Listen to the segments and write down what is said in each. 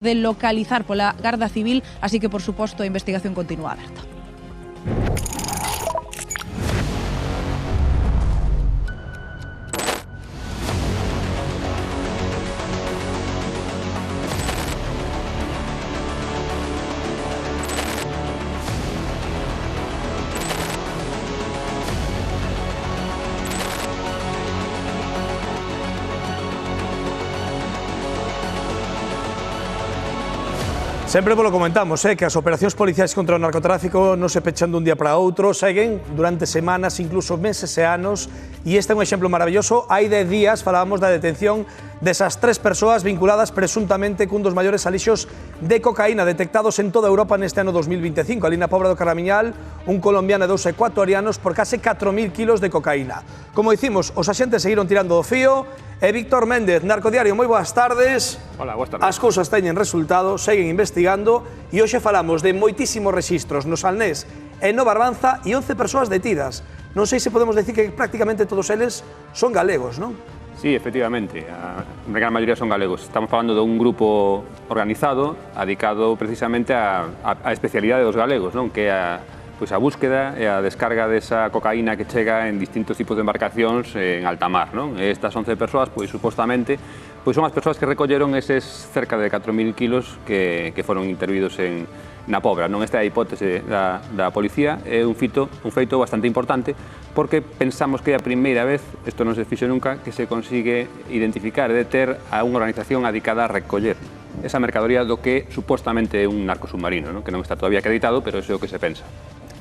de localizar pola Garda Civil, así que, por suposto, a investigación continúa aberta. Sempre vos lo comentamos, que as operacións policiais contra o narcotráfico non se pechan dun día para outro, seguen durante semanas, incluso meses e anos, e este é un exemplo maravilloso. Hai 10 días falábamos da detención desas 3 persoas vinculadas presuntamente cun dos maiores alixos de cocaína detectados en toda Europa neste ano 2025. Ali na Pobra do Caramiñal, un colombiano e 2 ecuatorianos por case 4.000 kilos de cocaína. Como dicimos, os axentes seguiron tirando do fío. Víctor Méndez, Narcodiario, moi boas tardes. Hola, boas tardes. As cousas teñen resultado, seguen investigando e hoxe falamos de moitísimos rexistros no Salnés e no Barbanza e 11 persoas detidas. Non sei se podemos decir que prácticamente todos eles son galegos, non? Sí, efectivamente, a gran maioría son galegos. Estamos falando de un grupo organizado, dedicado precisamente a especialidade dos galegos, non? Que é a búsqueda e a descarga desa cocaína que chega en distintos tipos de embarcacións en alta mar, non? Estas 11 persoas, supostamente, son as persoas que recolleron eses cerca de 4.000 kilos que foron intervidos na Pobra, non? Esta é a hipótese da policía, é un feito bastante importante, porque pensamos que é a primeira vez, isto non se fixo nunca, que se consigue identificar e deter a unha organización dedicada a recoller esa mercadoría do que supostamente é un narcosubmarino, non? Que non está todavía acreditado, pero iso é o que se pensa.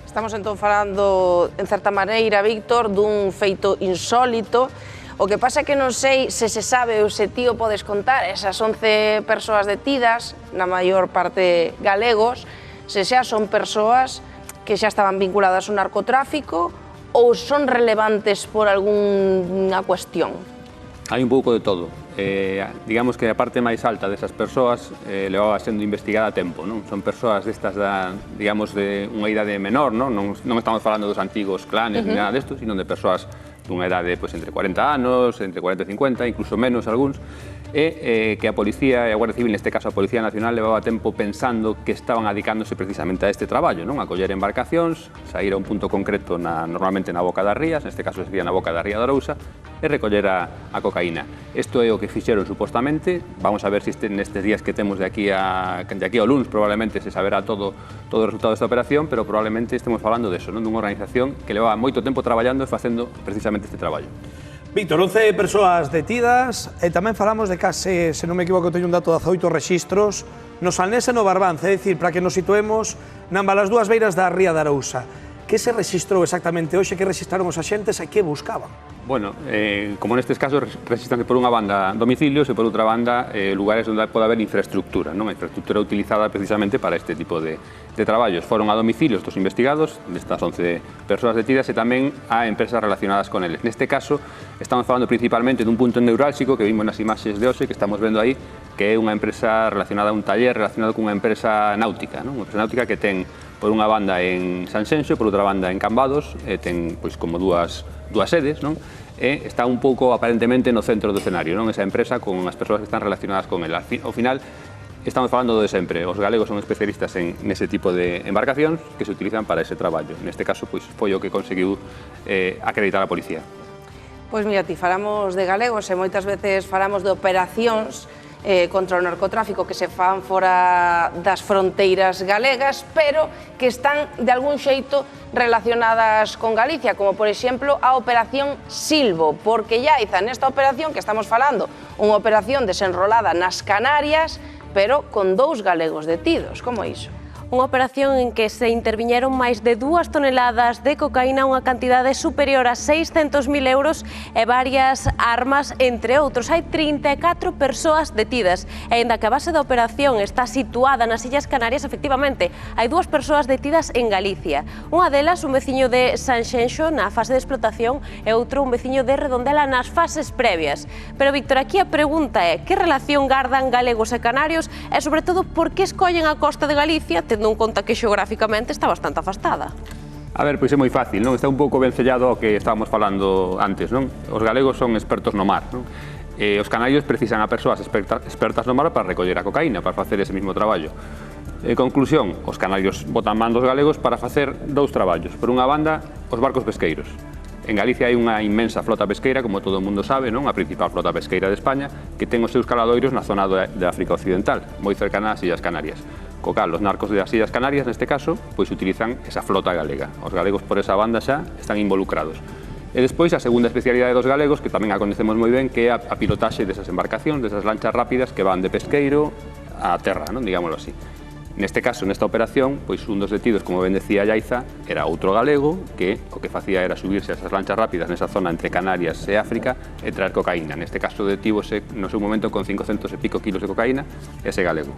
Estamos entón falando, en certa maneira, Víctor, dun feito insólito. O que pasa é que non sei se sabe ou se ti o podes contar, esas 11 persoas detidas, na maior parte galegos, se xa son persoas que xa estaban vinculadas ao narcotráfico ou son relevantes por algunha cuestión? Hai un pouco de todo. Digamos que a parte máis alta desas persoas levaba sendo investigada a tempo, non? Son persoas destas digamos, de unha idade menor, non? Non estamos falando dos antigos clanes ni nada desto, sino de persoas dunha idade entre 40 anos, entre 40 e 50, incluso menos algúns, e que a Policía e a Guardia Civil, neste caso a Policía Nacional, levaba tempo pensando que estaban adicándose precisamente a este traballo, non? A coller embarcacións, sair a un punto concreto normalmente na boca das rías, neste caso sería na boca da ría da Arousa, e recoller a cocaína. Isto é o que fixeron supostamente. Vamos a ver se nestes días que temos de aquí ao luns probablemente se saberá todo o resultado desta operación, pero probablemente estemos falando deso, non? Dunha organización que leva moito tempo traballando e facendo precisamente este traballo. Víctor, 11 persoas detidas e tamén falamos de case, se non me equivoco, teño un dato de 18 rexistros no Salnés e no Barbanza, é dicir, para que nos situemos nas dúas beiras da ría da Arousa. Que se registrou exactamente hoxe, que registraron os axentes e que buscaban? Bueno, como nestes casos, registranse por unha banda domicilios e por outra banda lugares onde pode haber infraestructura, non? A infraestructura utilizada precisamente para este tipo de traballos. Foron a domicilios dos investigados, destas 11 persoas detidas, e tamén a empresas relacionadas con eles. Neste caso, estamos falando principalmente dun punto neurálxico que vimos nas imaxes de hoxe, que estamos vendo aí, que é unha empresa relacionada a un taller relacionado cunha empresa náutica, non? Unha empresa náutica que ten por unha banda en Sanxenxo, por outra banda en Cambados, ten como dúas sedes, non? E está un pouco aparentemente no centro do escenario, non? Esa empresa con as persoas que están relacionadas con ela. Ao final, estamos falando de sempre. Os galegos son especialistas nese tipo de embarcacións que se utilizan para ese traballo. Neste caso, foi o que conseguiu acreditar a policía. Pois mira, ti falamos de galegos e moitas veces falamos de operacións contra o narcotráfico que se fan fora das fronteiras galegas, pero que están de algún xeito relacionadas con Galicia, como por exemplo a Operación Silvo, porque Llaiza nesta operación que estamos falando, unha operación desenrolada nas Canarias, pero con 2 galegos detidos. Como é iso? Unha operación en que se interviñeron máis de 2 toneladas de cocaína, unha cantidade superior a 600.000 euros e varias armas, entre outros. Hai 34 persoas detidas. E aínda que a base da operación está situada nas Illas Canarias, efectivamente, hai 2 persoas detidas en Galicia. Unha delas, un veciño de Sanxenxo, na fase de explotación, e outro, un veciño de Redondela, nas fases previas. Pero, Víctor, aquí a pregunta é que relación gardan galegos e canarios e, sobre todo, por que escollen a costa de Galicia, tendo en conta que xeográficamente está bastante afastada? A ver, pois é moi fácil, non? Está un pouco vencellado ao que estábamos falando antes, non? Os galegos son expertos no mar, non? Os canarios precisan a persoas expertas no mar para recoller a cocaína, para facer ese mismo traballo. Conclusión, os canarios botan man dos galegos para facer dous traballos. Por unha banda, os barcos pesqueiros. En Galicia hai unha inmensa flota pesqueira, como todo o mundo sabe, non? A principal flota pesqueira de España, que ten os seus caladoiros na zona de África Occidental, moi cercana ás Illas Canarias. Co cal, os narcos das Illas Canarias, neste caso, pois utilizan esa flota galega. Os galegos por esa banda xa están involucrados. E despois a segunda especialidade dos galegos, que tamén a coñecemos moi ben, que é a pilotaxe desas embarcacións, desas lanchas rápidas que van de pesqueiro á terra, non? Digámoslo así. Neste caso, nesta operación, pois un dos detidos, como ben decía Yaiza, era outro galego que o que facía era subirse a esas lanchas rápidas nesa zona entre Canarias e África e traer cocaína. Neste caso, detívose no seu momento con 500 e pico kilos de cocaína ese galego.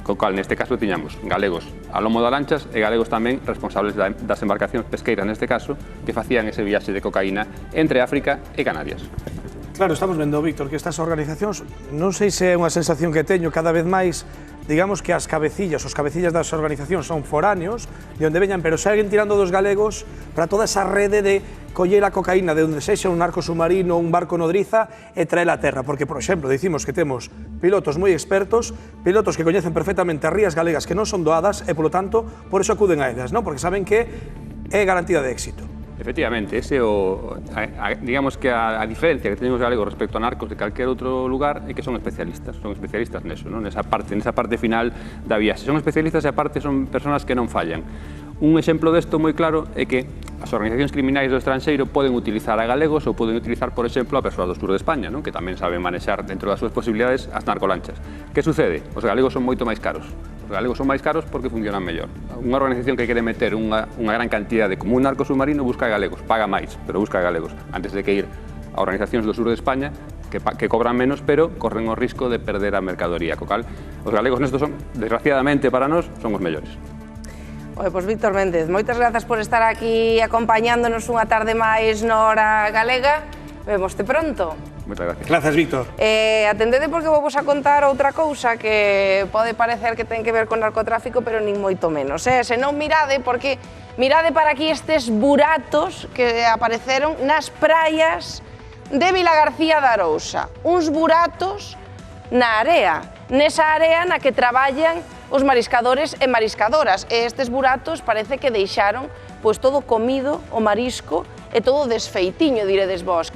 Co cal, neste caso, tiñamos galegos a lomo das lanchas e galegos tamén responsables das embarcacións pesqueiras, neste caso, que facían ese viaxe de cocaína entre África e Canarias. Claro, estamos vendo, Víctor, que estas organizacións, non sei se é unha sensación que teño cada vez máis, digamos que os cabecillas das organizacións son foráneos, de onde veñan, pero seguen tirando dos galegos para toda esa rede de coller a cocaína de onde sexa un narco submarino, un barco nodriza e traela a terra, porque, por exemplo, dicimos que temos pilotos moi expertos, pilotos que coñecen perfectamente as rías galegas que non son doadas e, polo tanto, por eso acuden a elas, non? Porque saben que é garantía de éxito. Efectivamente, digamos que a diferencia que teñen os galegos respecto a narcos de calquer outro lugar é que son especialistas neso, non? Nesa parte final da viaxe. Son especialistas e aparte son persoas que non fallan. Un exemplo desto moi claro é que as organizacións criminais do estranxeiro poden utilizar a galegos ou poden utilizar, por exemplo, a persoas do sur de España, non? Que tamén saben manexar dentro das súas posibilidades as narcolanchas. Que sucede? Os galegos son moito máis caros. Os galegos son máis caros porque funcionan mellor. Unha organización que quere meter unha gran cantidade como un narco submarino busca galegos, paga máis, pero busca galegos, antes de que ir a organizacións do sur de España que cobran menos, pero corren o risco de perder a mercadoría. Co cal, os galegos nestos son, desgraciadamente para nós, son os mellores. Pois Víctor Méndez, moitas grazas por estar aquí acompañándonos unha tarde máis na Hora Galega. Vémoste pronto. Moitas gracias. Grazas, Víctor. Atendede porque vou vos a contar outra cousa que pode parecer que ten que ver con narcotráfico, pero nin moito menos. Se non mirade, porque mirade para aquí estes buratos que apareceron nas praias de Vilagarcía de Arousa. Uns buratos na area, nesa area na que traballan os mariscadores e mariscadoras. E estes buratos parece que deixaron pois todo comido, o marisco, e todo desfeitiño, diredes vós.